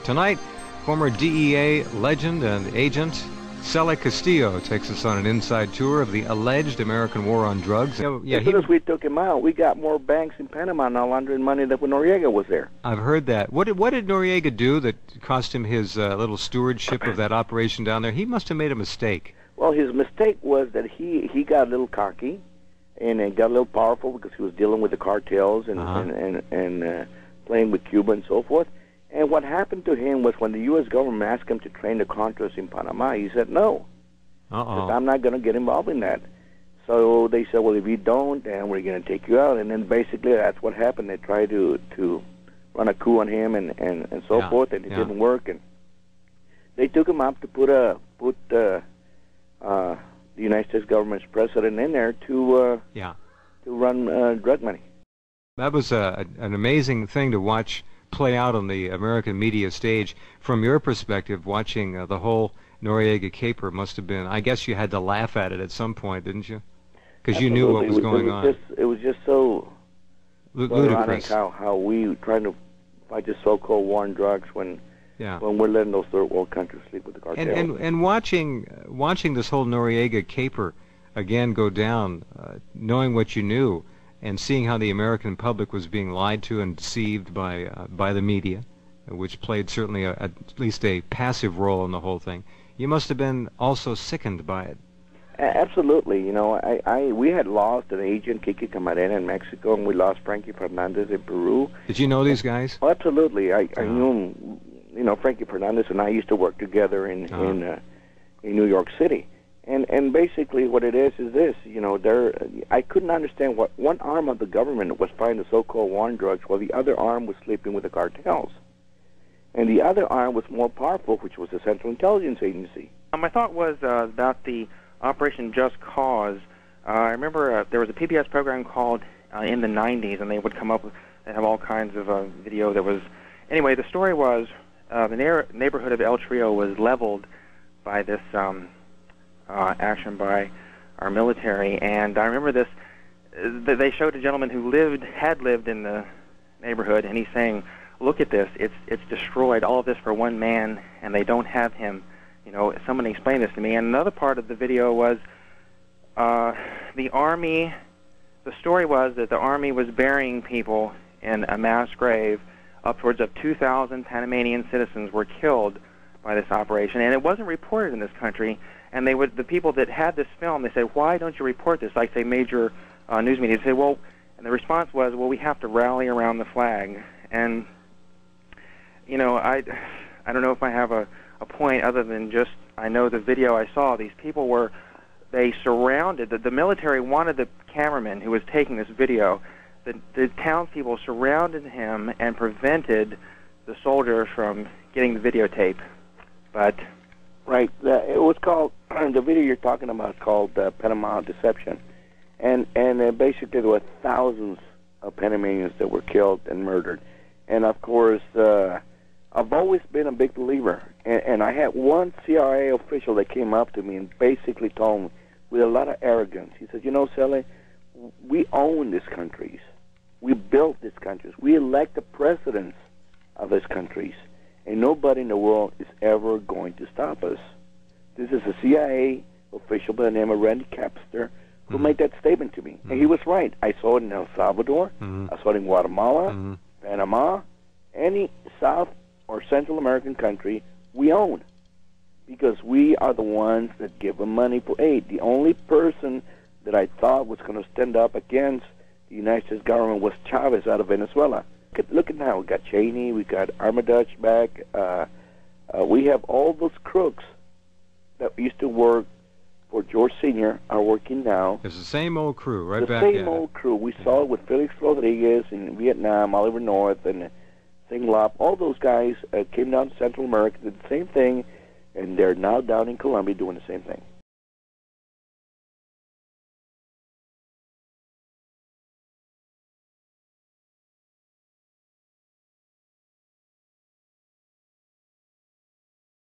Tonight, former DEA legend and agent Cele Castillo takes us on an inside tour of the alleged American war on drugs. As soon as we took him out, we got more banks in Panama now laundering money than when Noriega was there. I've heard that. What did Noriega do that cost him his little stewardship of that operation down there? He must have made a mistake. Well, his mistake was that he got a little cocky and got a little powerful because he was dealing with the cartels and playing with Cuba and so forth. And what happened to him was when the U.S. government asked him to train the Contras in Panama, he said no. I'm not going to get involved in that. So they said, well, if you don't, then we're going to take you out. And then basically that's what happened. They tried to run a coup on him and so forth, and it didn't work. And they took him up to put the United States government's president in there to run drug money. That was an amazing thing to watch play out on the American media stage. From your perspective, watching the whole Noriega caper must have been, I guess you had to laugh at it at some point, didn't you? Because you knew what was going on. It was just so ludicrous how we trying to fight the so-called war on drugs when we're letting those third world countries sleep with the cartels. And watching this whole Noriega caper again go down, knowing what you knew, and seeing how the American public was being lied to and deceived by the media, which played certainly at least a passive role in the whole thing, you must have been also sickened by it. Absolutely. You know, we had lost an agent, Kiki Camarena, in Mexico, and we lost Frankie Fernandez in Peru. Did you know these guys? Oh, absolutely. I knew him. You know, Frankie Fernandez and I used to work together in New York City. And basically what it is this, you know, I couldn't understand what one arm of the government was fighting the so-called war on drugs while the other arm was sleeping with the cartels. And the other arm was more powerful, which was the Central Intelligence Agency. My thought was about the Operation Just Cause. I remember there was a PBS program called in the 90s, and they would come up with, they have all kinds of video that was, anyway, the story was the neighborhood of El Trio was leveled by this action by our military, and I remember this. They showed a gentleman who had lived in the neighborhood, and he's saying, "Look at this! It's destroyed. All of this for one man, and they don't have him." You know, someone explained this to me. And another part of the video was the army. The story was that the army was burying people in a mass grave. Upwards of 2,000 Panamanian citizens were killed by this operation, and it wasn't reported in this country. And the people that had this film, they said, "Why don't you report this?" Like, say, major news media. They said, "Well," and the response was, "Well, we have to rally around the flag." And, you know, I don't know if I have a point other than just, I know the video I saw, these people they surrounded, the military wanted the cameraman who was taking this video. The townspeople surrounded him and prevented the soldiers from getting the videotape. But... Right. It was called, the video you're talking about is called Panama Deception. And basically there were thousands of Panamanians that were killed and murdered. And, of course, I've always been a big believer. And I had one CIA official that came up to me and basically told me with a lot of arrogance, he said, "You know, Cele, we own these countries. We built these countries. We elect the presidents of these countries. And nobody in the world is ever going to stop us." This is a CIA official by the name of Randy Capster who made that statement to me. And he was right. I saw it in El Salvador. I saw it in Guatemala, Panama, any South or Central American country we own. Because we are the ones that give them money for aid. The only person that I thought was going to stand up against the United States government was Chavez out of Venezuela. Look at now, we got Cheney, we got Armitage back. We have all those crooks that used to work for George Sr. are working now. It's the same old crew, right back The same old crew. We saw it with Felix Rodriguez in Vietnam, Oliver North, and Sing Lop. All those guys came down to Central America, did the same thing, and they're now down in Colombia doing the same thing.